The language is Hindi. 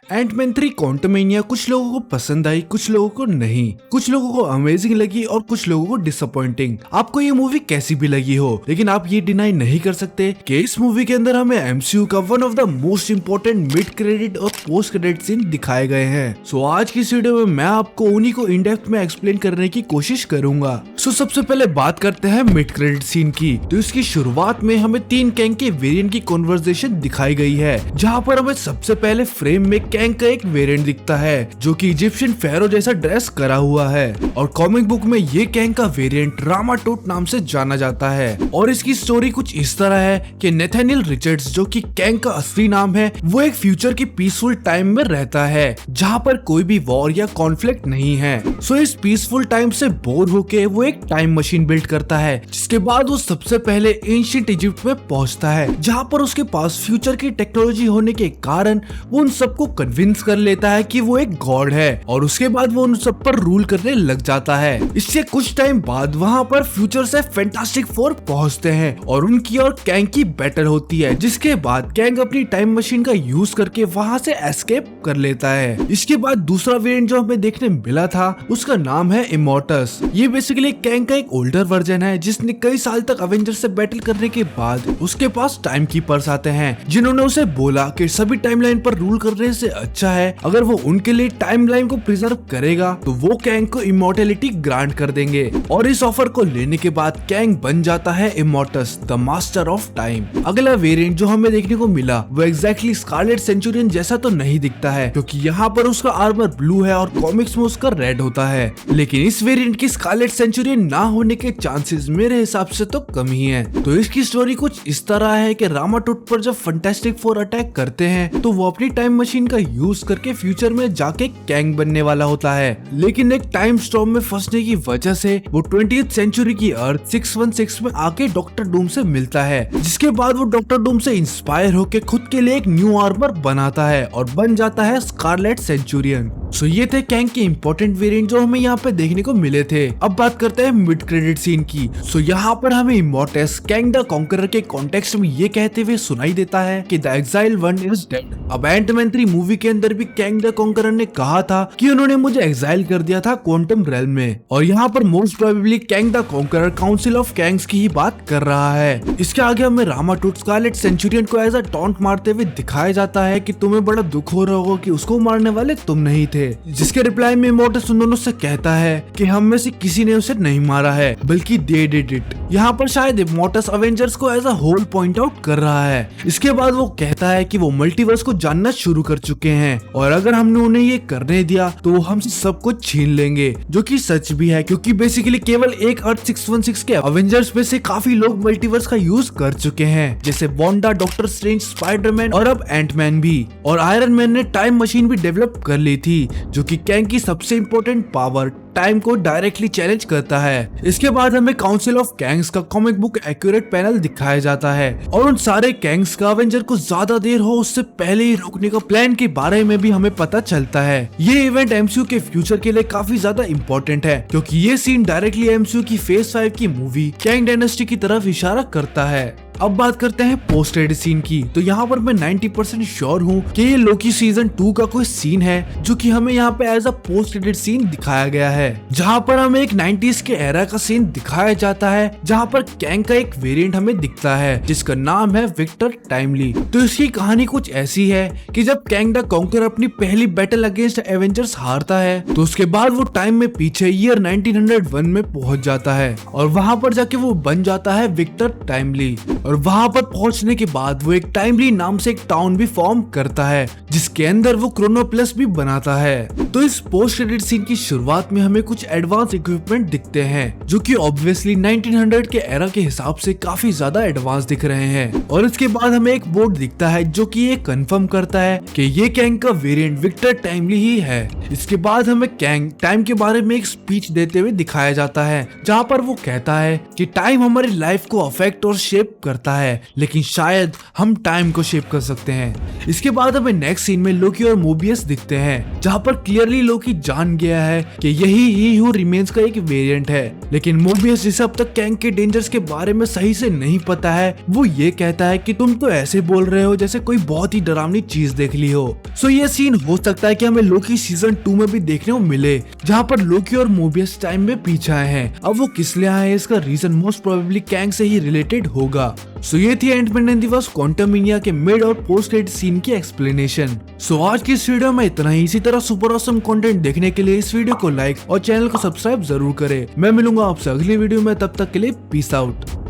एंटमैन 3 क्वांटमैनिया कुछ लोगों को पसंद आई, कुछ लोगों को नहीं, कुछ लोगों को अमेजिंग लगी और कुछ लोगों को डिसअपॉइंटिंग। आपको ये मूवी कैसी भी लगी हो, लेकिन आप ये डिनाई नहीं कर सकते कि इस मूवी के अंदर हमें एमसीयू का one of the most important mid credit और पोस्ट क्रेडिट सीन दिखाए गए हैं। सो आज की इस वीडियो में मैं आपको उन्हीं को इन डेप्थ में एक्सप्लेन करने की कोशिश करूंगा। सो सबसे पहले बात करते हैं मिड क्रेडिट सीन की। तो इसकी शुरुआत में हमें 3 कैंग के वेरिएंट की कॉन्वर्सेशन दिखाई गई है, जहाँ पर हमें सबसे पहले फ्रेम में कैंग का एक वेरिएंट दिखता है जो कि इजिप्शियन फेरो जैसा ड्रेस करा हुआ है और कॉमिक बुक में ये कैंग का वेरिएंट रामाटूट नाम से जाना जाता है। और इसकी स्टोरी कुछ इस तरह है कि नेथानियल रिचर्ड्स, जो कि कैंग का असली नाम है, वो एक फ्यूचर की पीसफुल टाइम में रहता है जहाँ पर कोई भी वॉर या कॉन्फ्लिक्ट नहीं है। सो इस पीसफुल टाइम से बोर होके वो एक टाइम मशीन बिल्ड करता है, जिसके बाद वो सबसे पहले एंशिएंट इजिप्ट में पहुंचता है, जहाँ पर उसके पास फ्यूचर की टेक्नोलॉजी होने के कारण वो उन सबको कन्विंस कर लेता है कि वो एक गॉड है और उसके बाद वो उन सब पर रूल करने लग जाता है। इससे कुछ टाइम बाद वहाँ पर फ्यूचर से फैंटास्टिक फोर पहुँचते हैं और उनकी और कैंग की बैटल होती है, जिसके बाद कैंग अपनी टाइम मशीन का यूज करके वहाँ से एस्केप कर लेता है। इसके बाद दूसरा वेरिएंट जो हमें देखने मिला था उसका नाम है इमोर्टस। ये बेसिकली कैंग का एक ओल्डर वर्जन है जिसने कई साल तक अवेंजर से बैटल करने के बाद उसके पास टाइम कीपर्स आते हैं, जिन्होंने उसे बोला कि सभी टाइमलाइन पर रूल करने से अच्छा है अगर वो उनके लिए टाइमलाइन को प्रिजर्व करेगा तो वो कैंग को इमोर्टैलिटी ग्रांट कर देंगे। और इस ऑफर को लेने के बाद कैंग बन जाता है इमोर्टस, द मास्टर ऑफ टाइम। अगला वेरिएंट जो हमें देखने को मिला वो एग्जैक्टली स्कारलेट सेंचुरियन जैसा तो नहीं दिखता है, क्योंकि यहाँ पर उसका आर्मर ब्लू है और कॉमिक्स में उसका रेड होता है। लेकिन इस वेरिएंट की स्कारलेट सेंचुरियन ना होने के चांसेस मेरे हिसाब से तो कम ही है। तो इसकी स्टोरी कुछ इस तरह है कि रामाटूट पर जब फैंटास्टिक फोर अटैक करते हैं तो वो अपनी टाइम मशीन का यूज करके फ्यूचर में जाके कैंग बनने वाला होता है, लेकिन एक टाइम स्टॉर्म में फंसने की वजह से वो 20th सेंचुरी की अर्थ 616 में आके डॉक्टर डूम से मिलता है, जिसके बाद वो डॉक्टर डूम से इंस्पायर होके खुद के लिए एक न्यू आर्मर बनाता है और बन जाता है स्कारलेट सेंचुरियन। सो ये थे कैंग के इंपॉर्टेंट वेरिएंट जो हमें यहाँ पे देखने को मिले थे। अब बात करते हैं मिड क्रेडिट सीन की। सो यहाँ पर हमें इमोर्टस कैंग द कॉन्करर के कॉन्टेक्स्ट में ये कहते हुए सुनाई देता है कि the exile one is dead. अब एंटमैन 3 मूवी के अंदर भी कैंग द कॉन्करर ने कहा था कि उन्होंने मुझे एक्साइल कर दिया था क्वांटम रेल्म में, और यहाँ पर most probably Kang the conqueror council of Kangs की ही बात कर रहा है। इसके आगे हमें रामाटूट स्कारलेट सेंचुरियन को एज अ टॉन्ट मारते हुए दिखाया जाता है कि तुम्हें बड़ा दुख हो रहा होगा कि उसको मारने वाले तुम नहीं थे, जिसके रिप्लाई में इमोर्टस उन दोनों से कहता है कि हम में से किसी ने उसे नहीं मारा है बल्कि दे डिड इट। यहाँ पर शायद इमोर्टस अवेंजर्स को as a whole point out कर रहा है। इसके बाद वो कहता है कि वो मल्टीवर्स को जानना शुरू कर चुके हैं और अगर हमने उन्हें ये करने दिया तो वो हमसे सब कुछ छीन लेंगे, जो कि सच भी है, क्योंकि बेसिकली केवल एक अर्थ 616 के अवेंजर्स में से काफी लोग मल्टीवर्स का यूज कर चुके हैं, जैसे वांडा, डॉक्टर स्ट्रेंज, स्पाइडरमैन और अब एंटमैन भी। और आयरन मैन ने टाइम मशीन भी डेवलप कर ली थी, जो कि कैंग की सबसे इंपॉर्टेंट पावर टाइम को डायरेक्टली चैलेंज करता है। इसके बाद हमें काउंसिल ऑफ कैंग्स का कॉमिक बुक एक्यूरेट पैनल दिखाया जाता है और उन सारे कैंग्स का अवेंजर को ज्यादा देर हो उससे पहले ही रोकने का प्लान के बारे में भी हमें पता चलता है। ये इवेंट एमसीयू के फ्यूचर के लिए काफी ज्यादा इम्पोर्टेंट है, क्योंकि ये सीन डायरेक्टली एमसीयू की फेज 5 की मूवी कैंग डायनेस्टी की तरफ इशारा करता है। अब बात करते हैं पोस्ट क्रेडिट सीन की। तो यहाँ पर मैं 90% श्योर हूँ कि ये लोकी सीजन 2 का कोई सीन है जो कि हमें यहाँ पे as a post credit scene दिखाया गया है, जहाँ पर हमें एक 90s के एरा का सीन दिखाया जाता है, जहाँ पर कैंग का एक वेरिएंट हमें दिखता है जिसका नाम है विक्टर टाइमली। तो इसकी कहानी कुछ ऐसी है कि जब कैंग द कॉन्करर अपनी पहली बैटल अगेंस्ट एवेंजर्स हारता है तो उसके बाद वो टाइम में पीछे ईयर 1901 में पहुंच जाता है और वहाँ पर जाके वो बन जाता है विक्टर टाइमली। और वहां पर पहुंचने के बाद वो एक टाइमली नाम से एक टाउन भी फॉर्म करता है, जिसके अंदर वो क्रोनोप्लस भी बनाता है। तो इस पोस्ट क्रेडिट सीन की शुरुआत में हमें कुछ एडवांस इक्विपमेंट दिखते हैं, जो कि ऑब्वियसली 1900 के एरा के हिसाब से काफी ज्यादा एडवांस दिख रहे हैं। और इसके बाद हमें एक बोर्ड दिखता है जो कि ये कंफर्म करता है कि ये कैंग का वेरिएंट विक्टर टाइमली ही है। इसके बाद हमें कैंग टाइम के बारे में एक स्पीच देते हुए दिखाया जाता है, जहाँ पर वो कहता है कि टाइम हमारी लाइफ को अफेक्ट और शेप करता है, लेकिन शायद हम टाइम को शेप कर सकते हैं। इसके बाद हमें नेक्स्ट सीन में लोकी और मोबियस दिखते हैं, जहाँ पर क्लियरली लोकी जान गया है कि यही ही हु रिमेन्स का एक वेरिएंट है। लेकिन मोबियस, जिसे अब तक कैंग के डेंजर्स के बारे में सही से नहीं पता है, वो ये कहता है कि तुम तो ऐसे बोल रहे हो जैसे कोई बहुत ही डरावनी चीज देख ली हो। सो ये सीन हो सकता है कि हमें लोकी सीजन 2 में भी देखने को मिले, जहाँ पर लोकी और मोबियस टाइम में पीछे आए हैं। अब वो किस लिए आए, इसका रीजन मोस्ट प्रोबेबली कैंग से ही रिलेटेड होगा। सो ये थी Ant Man and the Wasp Quantumania के मिड और पोस्ट क्रेडिट सीन की एक्सप्लेनेशन। सो आज की इस वीडियो में इतना ही। इसी तरह सुपर ऑसम कंटेंट देखने के लिए इस वीडियो को लाइक और चैनल को सब्सक्राइब जरूर करें। मैं मिलूंगा आपसे अगली वीडियो में, तब तक के लिए पीस आउट।